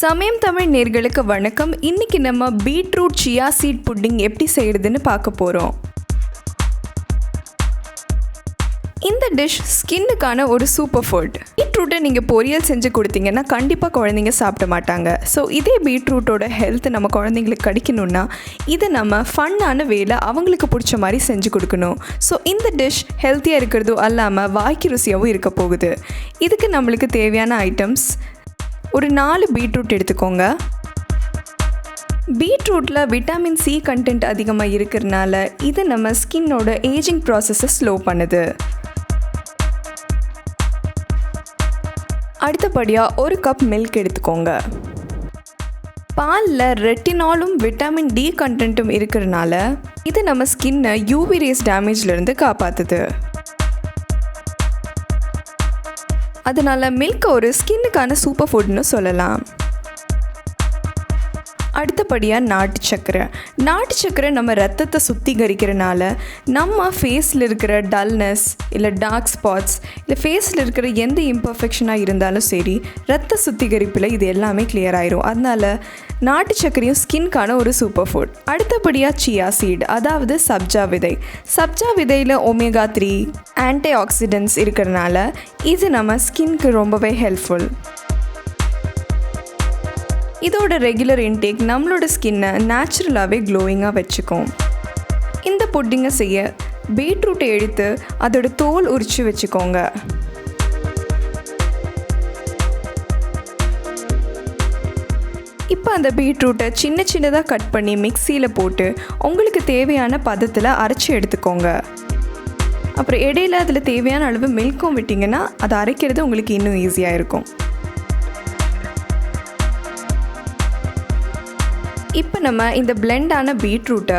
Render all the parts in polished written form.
சமயம் தமிழ் நேயர்களுக்கு வணக்கம். இன்னைக்கு நம்ம பீட்ரூட் சியா சீட் புட்டிங் எப்படி செய்யறதுன்னு பார்க்க போகிறோம். இந்த டிஷ் ஸ்கின்னுக்கான ஒரு சூப்பர் ஃபுட். பீட்ரூட்டை நீங்கள் பொரியல் செஞ்சு கொடுத்தீங்கன்னா கண்டிப்பாக குழந்தைங்க சாப்பிட மாட்டாங்க. ஸோ இதே பீட்ரூட்டோட ஹெல்த் நம்ம குழந்தைங்களுக்கு கிடைக்கணுன்னா இதை நம்ம ஃபன்னான வேலை அவங்களுக்கு பிடிச்ச மாதிரி செஞ்சு கொடுக்கணும். ஸோ இந்த டிஷ் ஹெல்த்தியாக இருக்கிறதும் அல்லாமல் வாய்க்கு ருசியாகவும் இருக்க போகுது. இதுக்கு நம்மளுக்கு தேவையான ஐட்டம்ஸ்: ஒரு 4 பீட்ரூட் எடுத்துக்கோங்க. பீட்ரூட்டில் விட்டமின் சி கண்டென்ட் அதிகமாக இருக்கிறதுனால இது நம்ம ஸ்கின்னோட ஏஜிங் ப்ராசஸை ஸ்லோ பண்ணுது. அடுத்தபடியாக 1 கப் மில்க் எடுத்துக்கோங்க. பாலில் ரெட்டினாலும் விட்டமின் டி கண்டென்ட்டும் இருக்கிறதுனால இது நம்ம ஸ்கின்னை யூவி ரேஸ் டேமேஜ்லேருந்து காப்பாற்றுது. அதனால் மில்க் ஒரு ஸ்கின்னுக்கான சூப்பர் ஃபுட்னு சொல்லலாம். அடுத்தபடியாக நாட்டு சக்கரை நம்ம ரத்தத்தை சுத்திகரிக்கிறனால நம்ம ஃபேஸில் இருக்கிற டல்னஸ் இல்லை டார்க் ஸ்பாட்ஸ் இல்லை ஃபேஸில் இருக்கிற எந்த இம்பர்ஃபெக்ஷனாக இருந்தாலும் சரி ரத்த சுத்திகரிப்பில் இது எல்லாமே கிளியர் ஆயிரும். அதனால் நாட்டு சக்கரையும் ஸ்கின்கான ஒரு சூப்பர் ஃபுட். அடுத்தபடியாக சியா சீட், அதாவது சப்ஜா விதையில் ஒமேகா 3 ஆன்டி ஆக்சிடென்ட்ஸ் இருக்கிறனால இது நம்ம ஸ்கின்க்கு ரொம்பவே ஹெல்ப்ஃபுல். இதோட ரெகுலர் இன்டேக் நம்மளோட ஸ்கின்னை நேச்சுரலாகவே க்ளோயிங்காக வச்சுக்கும். இந்த புட்டிங்கை செய்ய பீட்ரூட்டை எடுத்து அதோட தோல் உரித்து வச்சுக்கோங்க. இப்போ அந்த பீட்ரூட்டை சின்னதாக கட் பண்ணி மிக்சியில் போட்டு உங்களுக்கு தேவையான பதத்தில் அரைச்சி எடுத்துக்கோங்க. அப்புறம் இடையில அதில் தேவையான அளவு மில்க்கும் விட்டிங்கன்னா அதை அரைக்கிறது உங்களுக்கு இன்னும் ஈஸியாக இருக்கும். இப்போ நம்ம இந்த பிளெண்டான பீட்ரூட்டை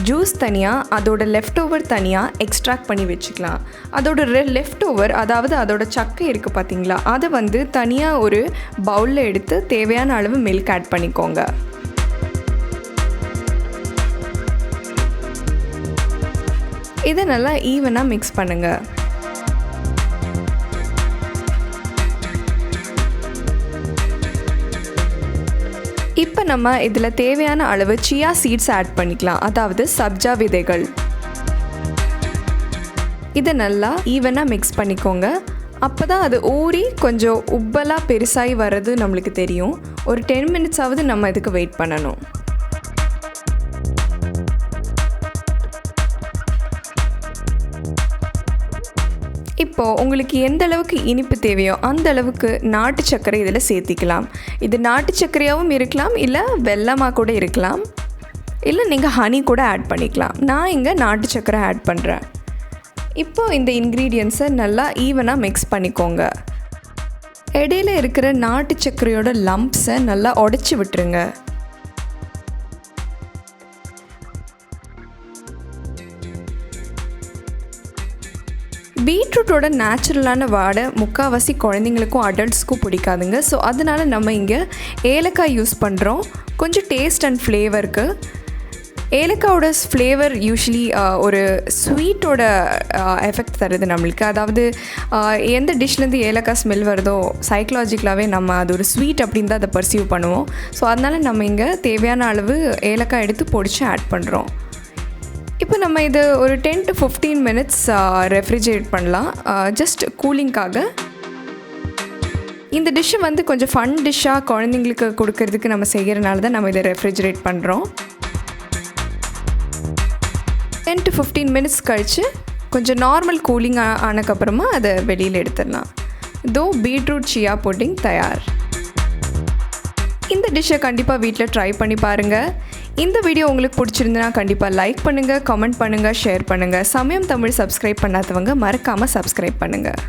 ஜூஸ் தனியாக அதோட லெஃப்ட் ஓவர் தனியாக எக்ஸ்ட்ராக்ட் பண்ணி வச்சுக்கலாம். அதோட லெஃப்ட் ஓவர், அதாவது அதோட சக்கை இருக்குது பார்த்தீங்களா, அதை தனியாக ஒரு பவுலில் எடுத்து தேவையான அளவு மில்க் ஆட் பண்ணிக்கோங்க. இதை நல்லா ஈவனாக மிக்ஸ் பண்ணுங்கள். இப்போ நம்ம இதில் தேவையான அளவு சியா சீட்ஸ் ஆட் பண்ணிக்கலாம், அதாவது சப்ஜா விதைகள். இதை நல்லா ஈவனாக மிக்ஸ் பண்ணிக்கோங்க. அப்போ தான் அது ஊறி கொஞ்சம் உப்பலாக பெருசாகி வர்றது நம்மளுக்கு தெரியும். ஒரு 10 மினிட்ஸாவது நம்ம இதுக்கு வெயிட் பண்ணணும். இப்போது உங்களுக்கு எந்த அளவுக்கு இனிப்பு தேவையோ அந்த அளவுக்கு நாட்டு சர்க்கரை இதில் சேர்த்திக்கலாம். இது நாட்டு சர்க்கரையாகவும் இருக்கலாம், இல்லை வெல்லமாக கூட இருக்கலாம், இல்லை நீங்கள் ஹனி கூட ஆட் பண்ணிக்கலாம். நான் இங்கே நாட்டு சர்க்கரை ஆட் பண்ணுறேன். இப்போது இந்த இன்க்ரீடியன்ஸை நல்லா ஈவனாக மிக்ஸ் பண்ணிக்கோங்க. இடையில இருக்கிற நாட்டு சர்க்கரையோட லம்ப்ஸை நல்லா உடச்சி விட்டுருங்க. பீட்ரூட்டோட நேச்சுரலான வாடை முக்கால்வாசி குழந்தைங்களுக்கும் அடல்ட்ஸ்க்கும் பிடிக்காதுங்க. ஸோ அதனால் நம்ம இங்கே ஏலக்காய் யூஸ் பண்ணுறோம், கொஞ்சம் டேஸ்ட் அண்ட் ஃப்ளேவருக்கு. ஏலக்காயோட ஃப்ளேவர் யூஸ்வலி ஒரு ஸ்வீட்டோட எஃபெக்ட் தருது நம்மளுக்கு. அதாவது எந்த டிஷ்லேருந்து ஏலக்காய் ஸ்மெல் வருதோ சைக்கலாஜிக்கலாகவே நம்ம அது ஒரு ஸ்வீட் அப்படின்னு தான் அதை பர்சீவ் பண்ணுவோம். ஸோ அதனால் நம்ம இங்கே தேவையான அளவு ஏலக்காய் எடுத்து பொடிச்சு ஆட் பண்ணுறோம். இப்போ நம்ம இது ஒரு 10 to 15 மினிட்ஸ் ரெஃப்ரிஜரேட் பண்ணலாம், ஜஸ்ட் கூலிங்காக. இந்த டிஷ்ஷை கொஞ்சம் ஃபன் டிஷ்ஷாக குழந்தைங்களுக்கு கொடுக்கறதுக்கு நம்ம செய்கிறனால தான் நம்ம இதை ரெஃப்ரிஜரேட் பண்ணுறோம். 10 to 15 மினிட்ஸ் கழித்து கொஞ்சம் நார்மல் கூலிங் ஆனதுக்கப்புறமா அதை வெளியில் எடுத்துடலாம். பீட்ரூட் சியா புட்டிங் தயார். இந்த டிஷ்ஷை கண்டிப்பாக வீட்டில் ட்ரை பண்ணி பாருங்கள். இந்த வீடியோ உங்களுக்கு பிடிச்சிருந்துன்னா கண்டிப்பாக லைக் பண்ணுங்கள், கமெண்ட் பண்ணுங்கள், ஷேர் பண்ணுங்கள். சமயம் தமிழ் சப்ஸ்கிரைப் பண்ணாதவங்க மறக்காமல் சப்ஸ்கிரைப் பண்ணுங்கள்.